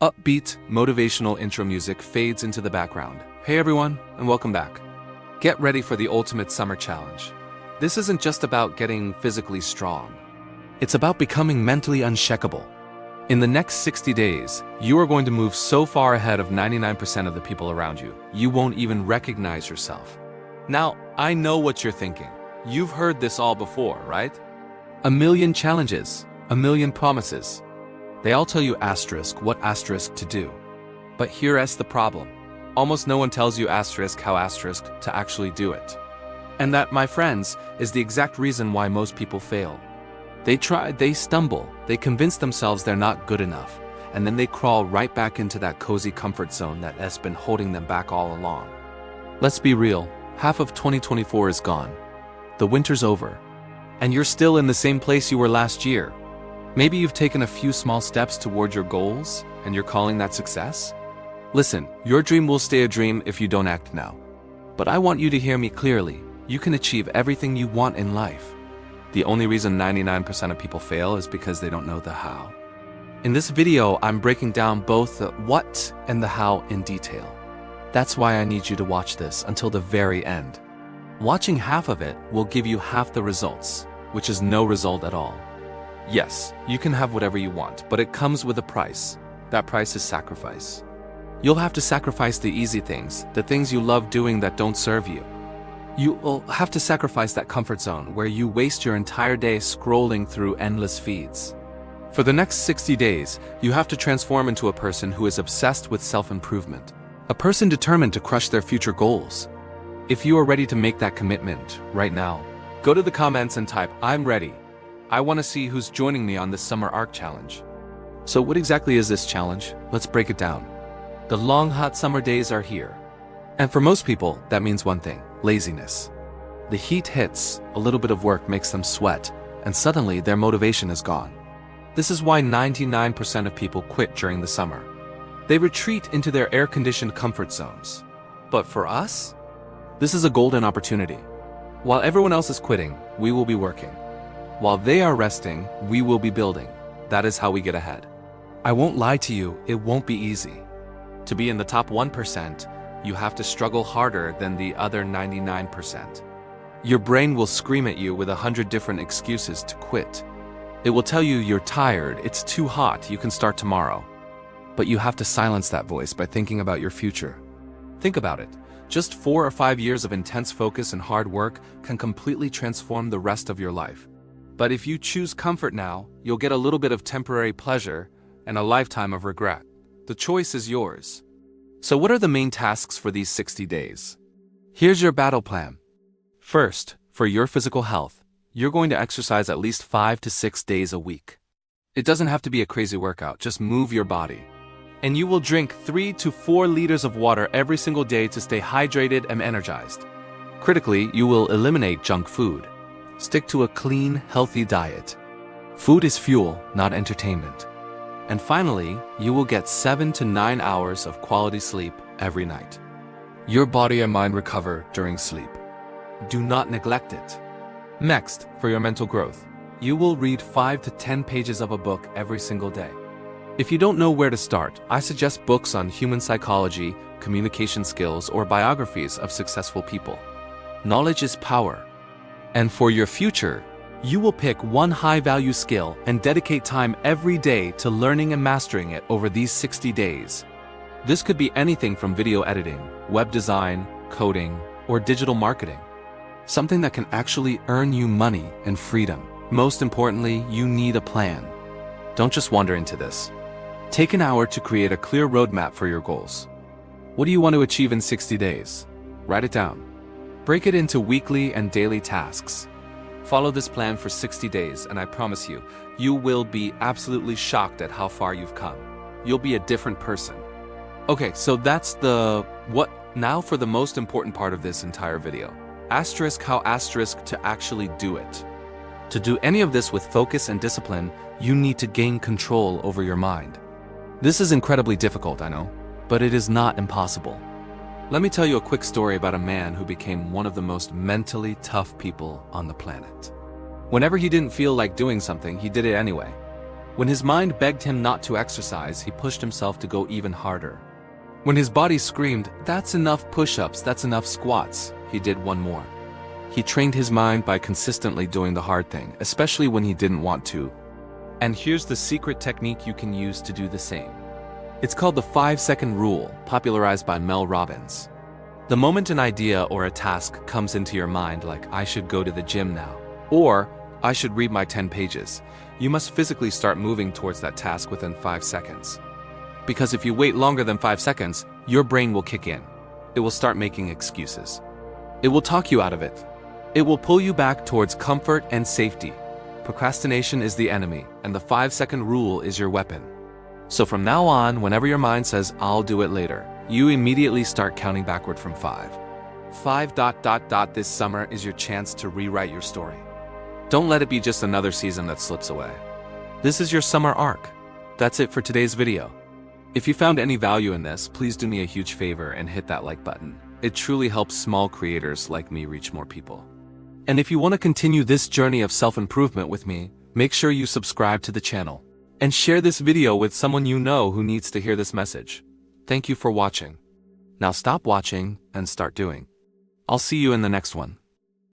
Upbeat, motivational intro music fades into the background. Hey everyone, and welcome back. Get ready for the ultimate summer challenge. This isn't just about getting physically strong. It's about becoming mentally unshakable. In the next 60 days, you are going to move so far ahead of 99% of the people around you, you won't even recognize yourself. Now, I know what you're thinking. You've heard this all before, right? A million challenges, a million promises. They all tell you what to do. But here's the problem. Almost no one tells you how to actually do it. And that, my friends, is the exact reason why most people fail. They try, they stumble, they convince themselves they're not good enough, and then they crawl right back into that cozy comfort zone that has been holding them back all along. Let's be real, half of 2024 is gone. The winter's over. And you're still in the same place you were last year. Maybe you've taken a few small steps toward your goals, and you're calling that success? Listen, your dream will stay a dream if you don't act now. But I want you to hear me clearly. You can achieve everything you want in life. The only reason 99% of people fail is because they don't know the how. In this video, I'm breaking down both the what and the how in detail. That's why I need you to watch this until the very end. Watching half of it will give you half the results, which is no result at all. Yes, you can have whatever you want, but it comes with a price. That price is sacrifice. You'll have to sacrifice the easy things, the things you love doing that don't serve you. You'll have to sacrifice that comfort zone where you waste your entire day scrolling through endless feeds. For the next 60 days, you have to transform into a person who is obsessed with self-improvement. A person determined to crush their future goals. If you are ready to make that commitment right now, go to the comments and type, "I'm ready." I want to see who's joining me on this summer arc challenge. So what exactly is this challenge? Let's break it down. The long hot summer days are here. And for most people, that means one thing: laziness. The heat hits, a little bit of work makes them sweat, and suddenly their motivation is gone. This is why 99% of people quit during the summer. They retreat into their air-conditioned comfort zones. But for us, this is a golden opportunity. While everyone else is quitting, we will be working. While they are resting, we will be building. That is how we get ahead. I won't lie to you, it won't be easy. To be in the top 1%, you have to struggle harder than the other 99%. Your brain will scream at you with 100 different excuses to quit. It will tell you you're tired, it's too hot, you can start tomorrow. But you have to silence that voice by thinking about your future. Think about it. Just 4 or 5 years of intense focus and hard work can completely transform the rest of your life. But if you choose comfort now, you'll get a little bit of temporary pleasure and a lifetime of regret. The choice is yours. So what are the main tasks for these 60 days? Here's your battle plan. First, for your physical health, you're going to exercise at least 5 to 6 days a week. It doesn't have to be a crazy workout, just move your body. And you will drink 3 to 4 liters of water every single day to stay hydrated and energized. Critically, you will eliminate junk food. Stick to a clean, healthy diet. Food is fuel, not entertainment. And finally, you will get 7 to 9 hours of quality sleep every night. Your body and mind recover during sleep. Do not neglect it. Next, for your mental growth, you will read 5 to 10 pages of a book every single day. If you don't know where to start, I suggest books on human psychology, communication skills, or biographies of successful people. Knowledge is power. And for your future, you will pick one high-value skill and dedicate time every day to learning and mastering it over these 60 days. This could be anything from video editing, web design, coding, or digital marketing. Something that can actually earn you money and freedom. Most importantly, you need a plan. Don't just wander into this. Take an hour to create a clear roadmap for your goals. What do you want to achieve in 60 days? Write it down. Break it into weekly and daily tasks. Follow this plan for 60 days, and I promise you, you will be absolutely shocked at how far you've come. You'll be a different person. Okay, so that's the what. Now for the most important part of this entire video. How to actually do it. To do any of this with focus and discipline, you need to gain control over your mind. This is incredibly difficult, I know, but it is not impossible. Let me tell you a quick story about a man who became one of the most mentally tough people on the planet. Whenever he didn't feel like doing something, he did it anyway. When his mind begged him not to exercise, he pushed himself to go even harder. When his body screamed, "That's enough push-ups, that's enough squats," he did one more. He trained his mind by consistently doing the hard thing, especially when he didn't want to. And here's the secret technique you can use to do the same. It's called the 5-second rule, popularized by Mel Robbins. The moment an idea or a task comes into your mind, like "I should go to the gym now," or "I should read my 10 pages," you must physically start moving towards that task within 5 seconds. Because if you wait longer than 5 seconds, your brain will kick in. It will start making excuses. It will talk you out of it. It will pull you back towards comfort and safety. Procrastination is the enemy, and the 5-second rule is your weapon. So from now on, whenever your mind says, "I'll do it later," you immediately start counting backward from 5. 5. This summer is your chance to rewrite your story. Don't let it be just another season that slips away. This is your summer arc. That's it for today's video. If you found any value in this, please do me a huge favor and hit that like button. It truly helps small creators like me reach more people. And if you want to continue this journey of self-improvement with me, make sure you subscribe to the channel and share this video with someone you know who needs to hear this message. Thank you for watching. Now stop watching and start doing. I'll see you in the next one.